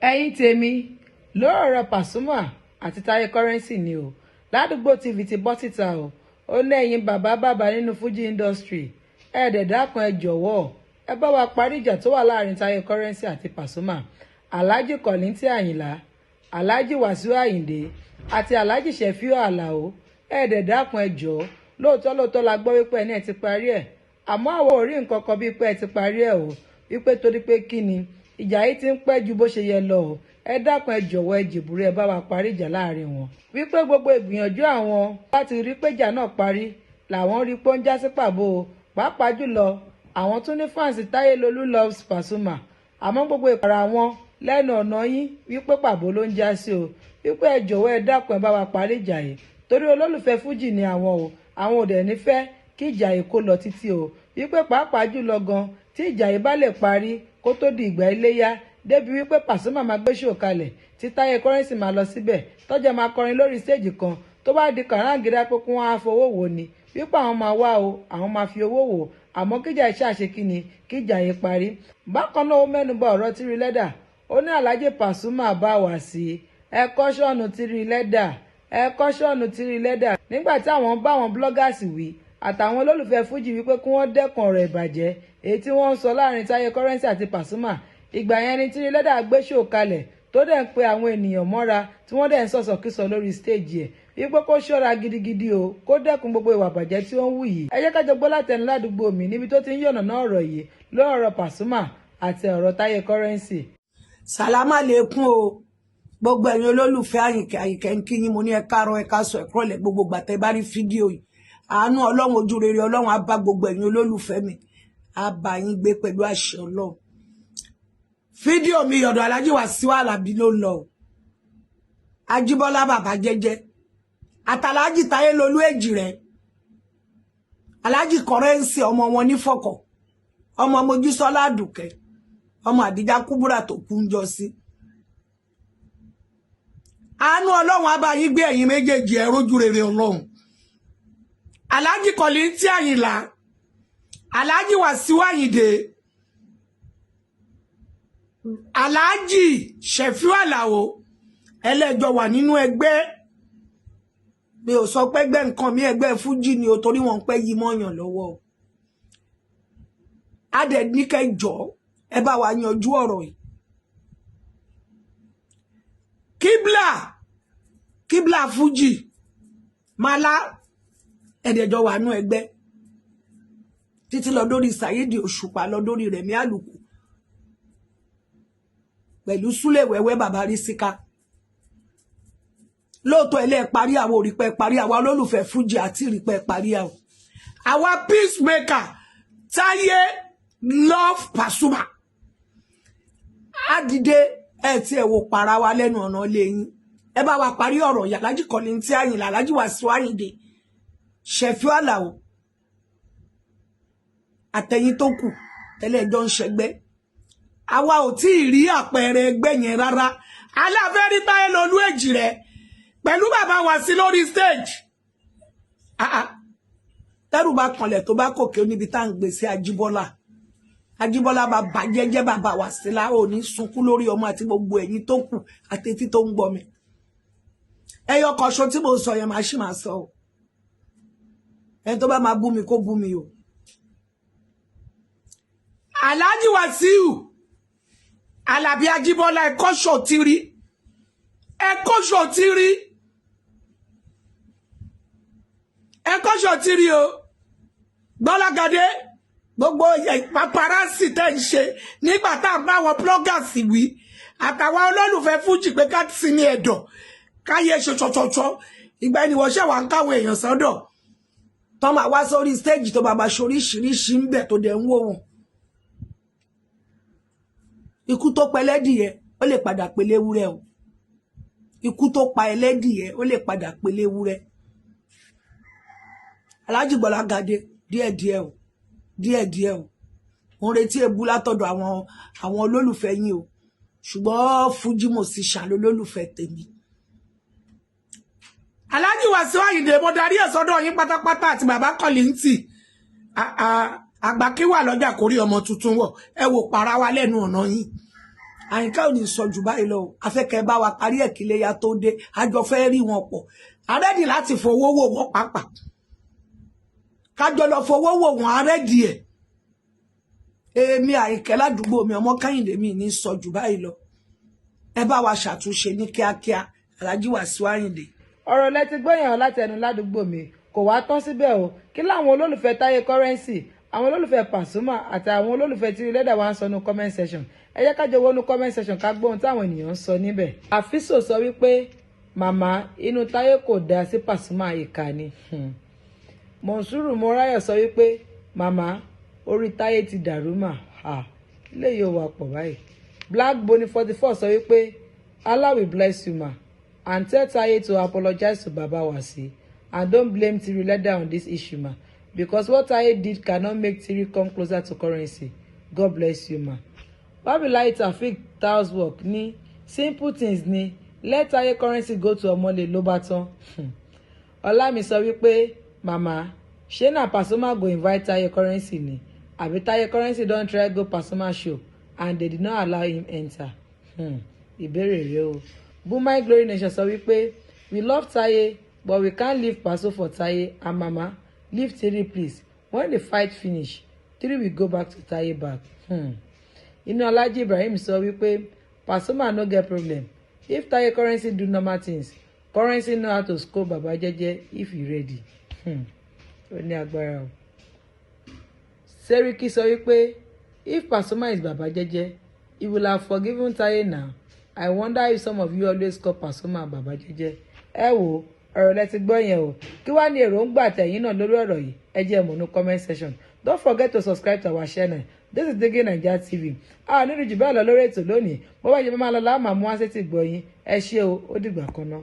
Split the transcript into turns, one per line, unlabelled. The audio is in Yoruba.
ẹ̀yin tèmi lórí ọ̀rọ̀ Pasuma àti Taye currency ni o ládùúgbò TV ti bọ́ síta o ó ní ẹ̀yin bàbá nínú Fuji industry ẹ̀ẹ́dẹ̀ dákun ẹ jọ̀wọ́ ẹ bá wa parí ìjà tó wà láàrin Taye currency àti Pasuma Alhaji Kollington Ayinla Alhaji Wasiu Ayinde àti Alhaji Sefiu Alao ẹ̀ẹ́dẹ̀ dákun ẹ jọ̀ọ́ lóòótọ́ la gbọ́ wípé ẹni ẹ ti parí ẹ̀ àmọ́ àwọn ò rí nǹkan kan bíi pé ẹ ti parí ẹ̀ o wípé torí pé kí ni ìjà yìí ti ń pẹ́ ju bó ṣe yẹ lọ o ẹ dákun ẹ jọ̀wọ́ ẹ jìbùrú ẹ bá wa parí ìjà láàrin wọn wípé gbogbo ìgbìyànjú àwọn láti rí pé ìjà náà parí làwọn rí pé ó ń já sí pàbó o pàápàá jùlọ àwọn tún ní fáǹsì Taye Lolú loves Pasuma àmọ́ gbogbo ìpàrà wọn lẹ́nu ọ̀nà yín wípé pàbó ló ń já sí o wípé ẹ jọ̀wọ́ ẹ dákun ẹ bá wa parí ìjà yìí torí olólùfẹ́ Fuji ni àwọn o àwọn ò dẹ̀ nífẹ̀ẹ́ kí ìjà yìí kó lọ títí o wípé pàápàá jùlọ gan tí ìjà yìí bá lè parí kó tó di ìgbà iléyá débi wípé Pasuma máa gbé ṣò kalẹ̀ tí Taye currency máa lọ síbẹ̀ tọ́jà máa kọrin lórí stéèjì kan tó bá di kàráǹgídá pé kí wọ́n á fowó wò ni wípé àwọn máa wá o àwọn máa fi owó wò àmọ́ kíjà iṣẹ́ àṣekínni kíjà yìí parí. bákan náà ó mẹ́nuba ọ̀rọ̀ tírí lẹ́dà ó ní Alhaji Pasuma bá wà sí ẹ kọ́ṣọ́ọ̀nù tírí lẹ́dà ẹ kọ́ṣọ́ọ̀nù tírí lẹ́dà nígbà tí àwọn bá àwọn bloggers wí àtàwọn olólùfẹ́ Fuji wípé kí wọ́n dẹ́kun ọ̀rọ̀ ìbàjẹ́ èyí tí wọ́n ń sọ láàrin Taye currency àti Pasuma ìgbà yẹn ni tírí lẹ́dà gbé ṣò kalẹ̀ tó dẹ̀ ń pe àwọn ènìyàn mọ́ra tí wọ́n dẹ̀ ń sọ̀sọ̀kísọ lórí stage ẹ̀ wípé kó ṣọ́ra gidigidi o kó dẹ́kun gbogbo ìwà bàjẹ́ tí ó ń wù yìí ẹ jẹ́ ká jọ gbọ́ látẹnu ládùúgbò mi níbi tó ti ń yànnàná ọ̀rọ̀ yìí lórí ọ̀rọ̀ Pasuma àti ọ̀rọ̀ Taye currency.
Sàlámà lẹ́kún o gbogbo ẹ̀yin olólùfẹ́ Àyìnkẹ́ ń kí yín mo ní ẹ káàárọ̀ ẹ káàsán ẹ kúrọ̀lẹ́ gbogbo gbàtẹ́ bá rí fídíò yìí àánú ọlọ́run ojú rere ọlọ́run á bá gbogbo ẹ̀yin olólùfẹ́ mi á bá yín gbé pẹ̀lú àṣẹ ọlọ́run. Fídíò mi ọ̀dọ̀ Alhaji Wasiu Alabi ló lọ Ajíbọ́lá bàbá jẹ́jẹ́ àtàlájì Taye Lolú èjì rẹ̀ Alhaji currency ọmọ wọn nífọ̀kọ̀ ọmọ Mojísọ́lá Àdùkẹ́ ọmọ Àdìjá Kúbúrà tó kú ń jọ sí. Àánú ọlọ́run á bá yín gbé ẹ̀yin méjèèjì ẹ rójú rere ọlọ́run. Alhaji Kollington Ayinla Alhaji Wasiu Ayinde Alhaji Sefiu Alao ẹlẹ́jọ́ wà nínú ẹgbẹ́ mi ò sọ pé ẹgbẹ́ nǹkan mi ẹgbẹ́ Fuji ni o torí wọ́n pẹ́ yí mọ́yàn lọ́wọ́ adẹ̀ ní kẹjọ ẹ bá wa yanjú ọ̀rọ̀ yìí. kíblà Fuji mala ẹ̀dẹ̀jọ́ wà nínú ẹgbẹ́ títí lọ dórí Sayidi Òṣùpá lọ dórí Rẹ̀mí Àlùkò pẹ̀lú Súlè wẹ́wẹ́ bàbá Rísíkà lóòótọ́ ilé parí àwọn òrìpẹ́ parí àwọn olólùfẹ́ Fuji àti ìrìpẹ́ parí àwọn peacemaker Taye love Pasuma àdìdé ẹ tí ẹ wò para wa lẹ́nu ọ̀nà lẹ́yìn ẹ bá wa parí ọ̀rọ̀ yà Alhaji Kollington Ayinla Alhaji Wasiu Ayinde Sefiu Alao àtẹ̀yìn tó kù tẹ́lẹ̀ jọ ń ṣẹgbẹ́ àwa ò tí ì rí àpẹẹrẹ ẹgbẹ́ yẹn rárá aláfẹ́rí Taye Lolú èjì rẹ̀ pẹ̀lú bàbá wa sí lórí stage tẹ́rù bá kanlẹ̀ tó bá kòkè níbi tá à ń gbé sí Ajíbọ́lá bàbá jẹ́jẹ́ bàbá wa sí la ò ní sunkún lórí ọmọ àti gbogbo ẹ̀yin tó kù àti etí tó ń gbọ́ mi ẹyọ kọ̀ṣọ́ tí mo sọ yẹn máa ṣì máa sọ o ẹni tó bá máa bú mi kó bú mi o. Alhaji Wasiu Alabi Ajíbọ́lá ẹ̀kọ́ ṣòtírí o gbọ́lágadé gbogbo paparazzi tẹ́ ń ṣe nígbà tá à ń bá wọn bloggers wí àtàwọn olólùfẹ́ Fuji pé ká sí ní ẹ̀dọ̀ káyé ṣe ṣọ̀ṣọ̀ṣọ̀ ìgbà ẹni wọ́n ṣẹ̀wà ń káwọn èèyàn sọ́dọ̀ tó máa wá sórí stage tó bàbá ṣoríṣiríṣi ń bẹ̀ tó dẹ̀ ń wò wọn. Ikú tó pa ẹlẹ́dìyẹ ó lè padà pèlé ewúrẹ́ o ikú tó pa ẹlẹ́dìyẹ ó lè padà pèlé ewúrẹ́. Alhaji Gbọ́lágadé díẹ̀díẹ̀ o mo retí ebu látọ̀dọ̀ àwọn olólùfẹ́ yín o ṣùgbọ́n Fuji mo sì ṣàn lólùfẹ́ tèmi. Alhaji Wasiu Ayinde mo darí ẹ̀ sọ́dọ̀ yín pátápátá àti bàbá Kollington àgbà kí wà lọ́jà kórí ọmọ tuntun wọ̀ ẹ wò para wa lẹ́nu ọ̀nà yín Àyìnkẹ́ ò ní sọ jù báyìí lọ afẹ́kẹ́ bá wa parí ẹ̀ kí Iléyá tó dé àjọ fẹ́ rí wọn pọ̀ àrẹ́dì láti fowó wò wọ́n pàápàá kájọ lọ fowó wò wọ́n àrẹ́dì ẹ̀ èmi Àyìnkẹ́ ládùúgbò mi ọmọ Kẹ́hìndé mi ní sọ jù báyìí lọ ẹ bá wa ṣàtúnṣe ní kíákíá Alhaji Wasiu Ayinde.
ọ̀rọ̀ lẹ ti gbọ́yàn láti ẹnu ládùúgbò mi kò wá tán síbẹ̀ o kí láwọn olólùfẹ́ Taye Currency àwọn olólùfẹ́ Pasuma àti àwọn olólùfẹ́ tí lẹ́dà wa ń sọ ní comment section ẹ jẹ́ ká jọ wọnú comment section ká gbóhun táwọn ènìyàn ń sọ níbẹ̀. Àfísò sọ wípé màmá inú Taye kò dá sí Pasuma ìkà ni. Monsuru Morayo sọ wípé màmá orí Taye ti dàrú mà ilé yóò wà pọ̀ báyìí. Black Boni 44 sọ wípé Allah will bless you ma and tell Taye to apologize to Baba Wasi and don't blame Tiri Leda on this issue ma because what Taye did cannot make Tiri come closer to Currency. God bless you ma. Babilai Tafik Tao's work ni simple things ni let Taye Currency go to Omole ló bá tán. Ọlámi sọ wípé màmá ṣé na Pasuma go invite Taye Currency ni àbí Taye Currency don try go Pasuma show and they did not allow him enter. Ìbéèrè rẹ o. Bumai Glory Nation sọ wípé we love Taye but we can't leave Paso for Taye and mama leave Tiri please when the fight finish Tiri will go back to Taye back. Inú Alhaji Ibrahim sọ wípé Pasuma no get problem if Taye Currency do normal things Currency know how to scold Baba Jeje if he ready. Ó ní agbára o. Seriki sọ wípé if Pasuma is Baba Jeje he will have forgiven Taye now. I wonder if some of you always call Pasuma Baba Jeje. Ẹ wo ọ̀rọ̀ lẹ ti gbọ́ yẹn o kí wàá ní èròǹgbà tẹ̀yin náà lórí ọ̀rọ̀ yìí ẹ jẹ́ mọ̀ ní comment section. Don't forget to subscribe to our channel. This is DIGINAIJA TV. Nílùú jù bẹ́ẹ̀ lọ lórí ètò lónìí bó bá jẹ́ bá máa lọ láàmú àmú wá sétí gbọ́ yín ẹ ṣé o ó dìgbà kan náà.